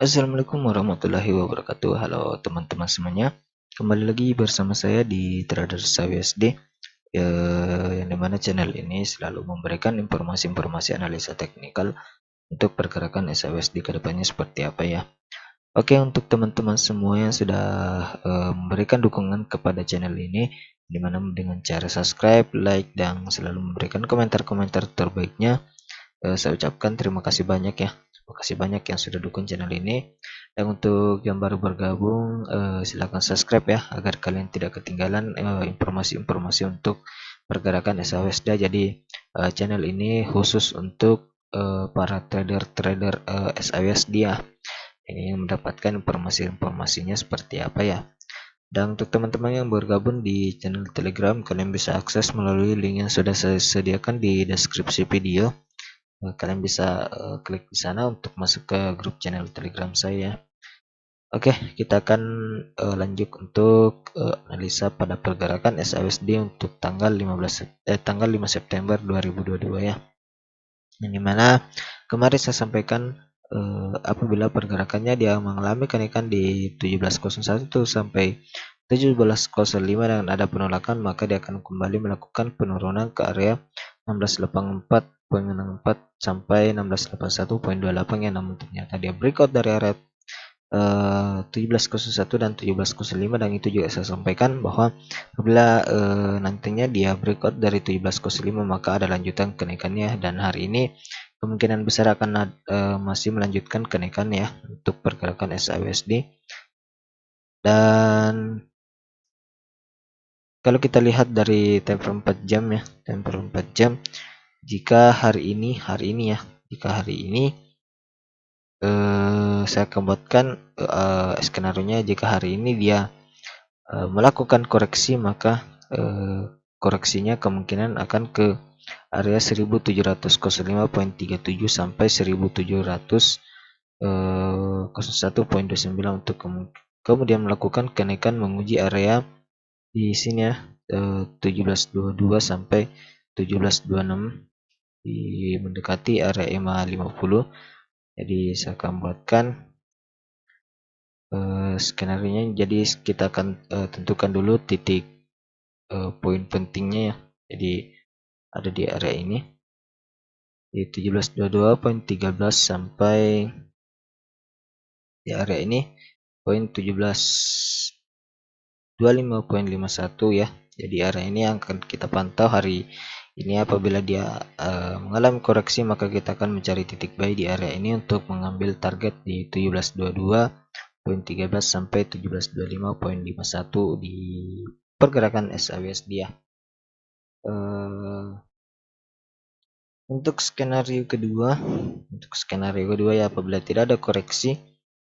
Assalamualaikum warahmatullahi wabarakatuh. Halo teman-teman semuanya. Kembali lagi bersama saya di Traders WSD, yang dimana channel ini selalu memberikan informasi-informasi analisa teknikal untuk pergerakan SHWSD ke depannya seperti apa ya. Oke, untuk teman-teman semua yang sudah memberikan dukungan kepada channel ini, dimana dengan cara subscribe, like, dan selalu memberikan komentar-komentar terbaiknya, saya ucapkan terima kasih banyak ya. Terima kasih banyak yang sudah dukung channel ini. Dan untuk yang baru bergabung, silahkan subscribe ya agar kalian tidak ketinggalan informasi-informasi untuk pergerakan SHWSD. Jadi channel ini khusus untuk para trader-trader SHWSD ya, yang ingin mendapatkan informasi-informasinya seperti apa ya. Dan untuk teman-teman yang bergabung di channel Telegram, kalian bisa akses melalui link yang sudah saya sediakan di deskripsi video. Kalian bisa klik di sana untuk masuk ke grup channel Telegram saya. Oke, kita akan lanjut untuk analisa pada pergerakan SHWSD untuk tanggal 5 September 2022 ya. Yang dimana kemarin saya sampaikan apabila pergerakannya dia mengalami kenaikan di 17.01 sampai 17.05 dan ada penolakan, maka dia akan kembali melakukan penurunan ke area 1684.64 sampai 1681.28 ya. Namun ternyata dia breakout dari area 17.01 dan 17.05, dan itu juga saya sampaikan bahwa apabila nantinya dia breakout dari 17.05 maka ada lanjutan kenaikannya, dan hari ini kemungkinan besar akan masih melanjutkan kenaikan ya untuk pergerakan SHWSD. Dan kalau kita lihat dari temper 4 jam ya, temper 4 jam, jika hari ini ya, jika hari ini saya kembalikan skenario-nya, jika hari ini dia melakukan koreksi, maka koreksinya kemungkinan akan ke area 1705.37 sampai 1701.29 untuk kemudian melakukan kenaikan menguji area di sini ya, 1722 sampai 1726 di mendekati area EMA 50. Jadi saya akan buatkan skenario-nya. Jadi kita akan tentukan dulu titik poin pentingnya ya. Jadi ada di area ini di 1722.13 sampai di area ini poin 1725.51 ya. Jadi area ini yang akan kita pantau hari ini. Apabila dia mengalami koreksi, maka kita akan mencari titik buy di area ini untuk mengambil target di 1722.13 sampai 1725.51 di pergerakan SHWSD ya. Untuk skenario kedua ya, apabila tidak ada koreksi,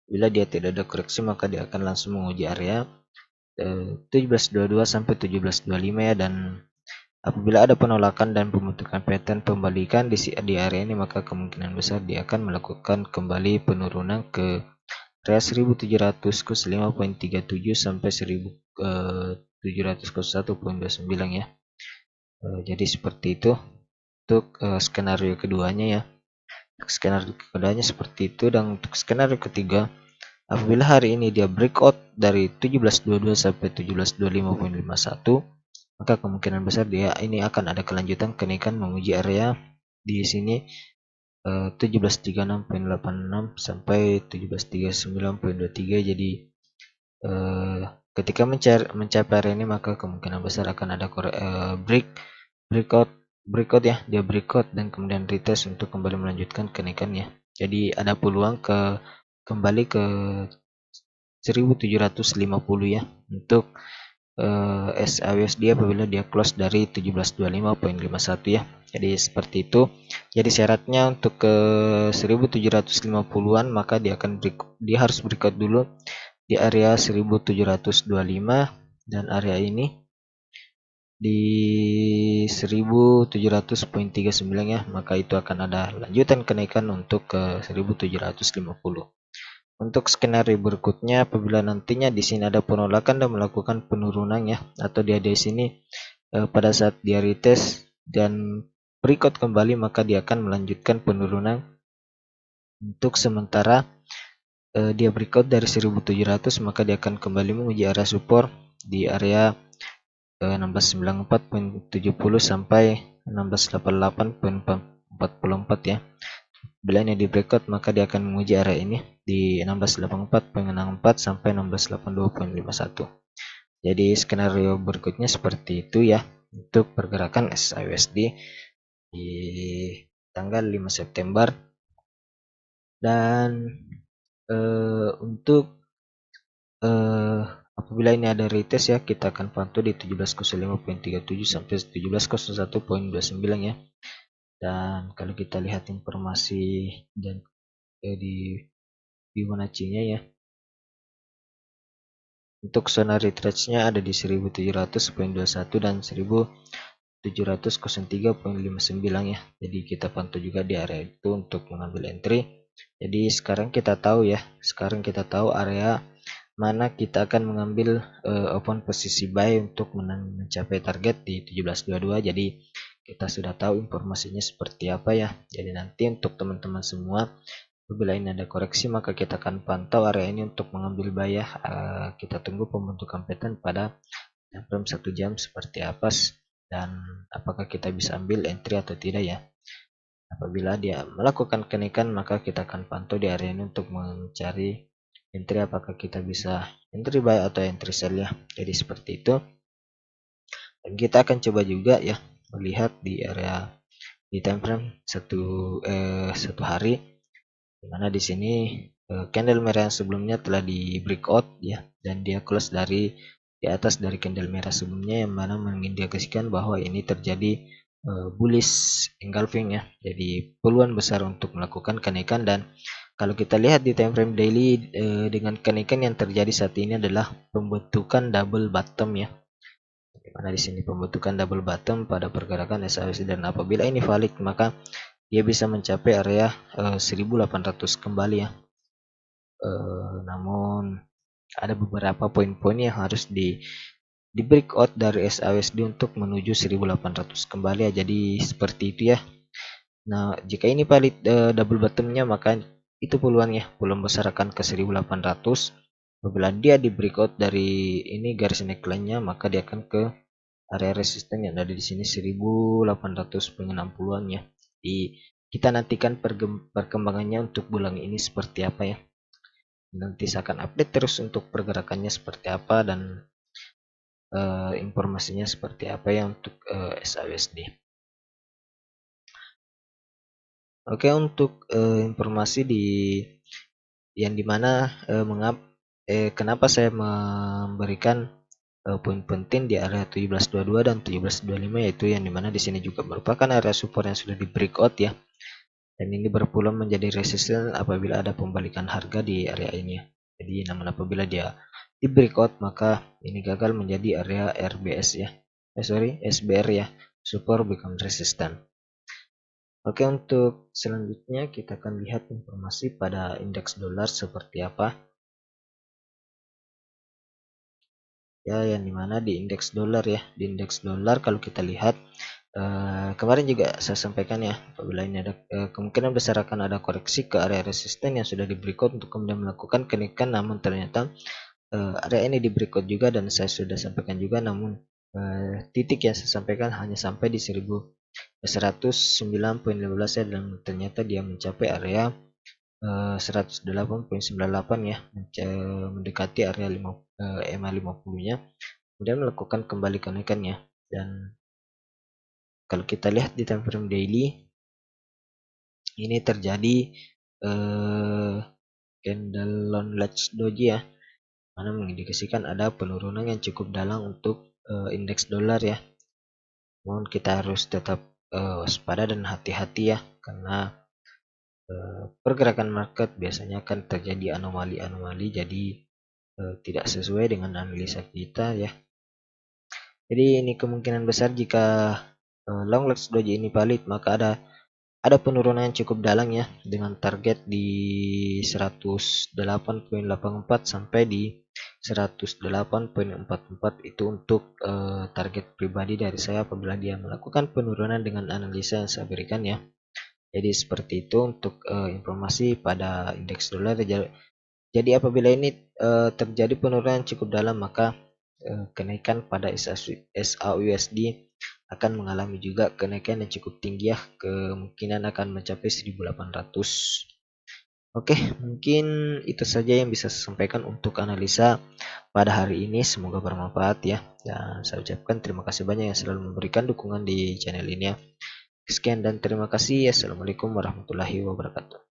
bila dia tidak ada koreksi maka dia akan langsung menguji area 1722 sampai 1725 ya, dan apabila ada penolakan dan pembentukan pattern pembalikan di area ini, maka kemungkinan besar dia akan melakukan kembali penurunan ke area 1705.37 sampai 1701.29 ya. Jadi seperti itu untuk skenario keduanya ya. Skenario keduanya seperti itu. Dan untuk skenario ketiga, apabila hari ini dia breakout dari 1722 sampai 1725.51, maka kemungkinan besar dia ini akan ada kelanjutan kenaikan menguji area di sini 1736.86 sampai 1739.23. Jadi ketika mencapai area ini, maka kemungkinan besar akan ada breakout ya, dia breakout dan kemudian retest untuk kembali melanjutkan kenaikannya. Jadi ada peluang kembali ke 1750 ya untuk SHWSD apabila dia close dari 1725.51 ya. Jadi seperti itu. Jadi syaratnya untuk ke 1750-an maka dia harus breakout dulu di area 1725, dan area ini di 1700.39 ya, maka itu akan ada lanjutan kenaikan untuk ke 1750. Untuk skenario berikutnya, apabila nantinya di sini ada penolakan dan melakukan penurunan ya, atau dia di sini pada saat dia retest dan breakout kembali, maka dia akan melanjutkan penurunan untuk sementara dia breakout dari 1700, maka dia akan kembali menguji area support di area 1694.70 sampai 1688.44 ya. Bila ini di breakout, maka dia akan menguji area ini di 1684.64 sampai 1682.51. Jadi skenario berikutnya seperti itu ya untuk pergerakan SHUSD di tanggal 5 September. Dan untuk apabila ini ada retest ya, kita akan pantau di 1705.37 sampai 1701.29 ya. Dan kalau kita lihat informasi dan di Fibonacci-nya ya, untuk zona retrace-nya ada di 1700.21 dan 1703.59 ya. Jadi kita pantau juga di area itu untuk mengambil entry. Jadi sekarang kita tahu ya, area mana kita akan mengambil open posisi buy untuk mencapai target di 1722. Jadi kita sudah tahu informasinya seperti apa ya. Jadi nanti untuk teman-teman semua, apabila ini ada koreksi, maka kita akan pantau area ini untuk mengambil buy ya. Kita tunggu pembentukan pattern pada time frame 1 jam seperti apa dan apakah kita bisa ambil entry atau tidak ya. Apabila dia melakukan kenaikan, maka kita akan pantau di area ini untuk mencari entry, apakah kita bisa entry buy atau entry sell ya. Jadi seperti itu. Dan kita akan coba juga ya melihat di area di time frame satu hari, dimana di sini candle merah yang sebelumnya telah di breakout ya, dan dia close dari di atas dari candle merah sebelumnya, yang mana mengindikasikan bahwa ini terjadi bullish engulfing ya. Jadi peluang besar untuk melakukan kenaikan. Dan kalau kita lihat di time frame daily, dengan kenaikan yang terjadi saat ini adalah pembentukan double bottom ya, dimana di sini pembentukan double bottom pada pergerakan SHUSD, dan apabila ini valid maka dia bisa mencapai area 1800 kembali ya. Namun ada beberapa poin-poin yang harus di breakout dari SHUSD untuk menuju 1800 kembali ya. Jadi seperti itu ya. Nah, jika ini valid double bottomnya, maka itu peluangnya, peluang besar akan ke 1800. Apabila dia di breakout dari ini garis neckline-nya, maka dia akan ke area resisten yang ada di sini 1860-an ya. Jadi kita nantikan perkembangannya untuk bulan ini seperti apa ya. Nanti saya akan update terus untuk pergerakannya seperti apa dan informasinya seperti apa ya untuk SHUSD. Oke, untuk informasi di yang dimana kenapa saya memberikan poin penting di area 1722 dan 1725, yaitu yang dimana di sini juga merupakan area support yang sudah di breakout ya, dan ini berpeluang menjadi resisten apabila ada pembalikan harga di area ini. Jadi namun apabila dia di breakout, maka ini gagal menjadi area RBS ya, SBR ya, support become resistant. Oke, untuk selanjutnya kita akan lihat informasi pada indeks dolar seperti apa ya, yang dimana di indeks dolar ya, di indeks dolar kalau kita lihat kemarin juga saya sampaikan ya, apabila ini ada kemungkinan besar akan ada koreksi ke area resisten yang sudah di breakout untuk kemudian melakukan kenaikan. Namun ternyata area ini di breakout juga, dan saya sudah sampaikan juga, namun titik yang saya sampaikan hanya sampai di 109.15 ya, dan ternyata dia mencapai area 108.98 ya, mendekati area EMA 50 nya, kemudian melakukan kembali kenaikannya. Dan kalau kita lihat di time frame daily, ini terjadi candle launch doji ya, mana mengindikasikan ada penurunan yang cukup dalam untuk indeks dolar ya. Namun kita harus tetap waspada dan hati-hati ya, karena pergerakan market biasanya akan terjadi anomali-anomali, jadi tidak sesuai dengan analisa kita ya. Jadi ini kemungkinan besar jika long launch doji ini valid, maka ada penurunan yang cukup dalam ya, dengan target di 108.84 sampai di 108.44. Itu untuk target pribadi dari saya apabila dia melakukan penurunan dengan analisa yang saya berikan ya. Jadi seperti itu untuk informasi pada indeks dolar. Jadi apabila ini terjadi penurunan cukup dalam, maka kenaikan pada SAUSD akan mengalami juga kenaikan yang cukup tinggi ya, kemungkinan akan mencapai 1800. Oke, mungkin itu saja yang bisa saya sampaikan untuk analisa pada hari ini. Semoga bermanfaat ya. Dan saya ucapkan terima kasih banyak yang selalu memberikan dukungan di channel ini ya. Sekian dan terima kasih. Assalamualaikum warahmatullahi wabarakatuh.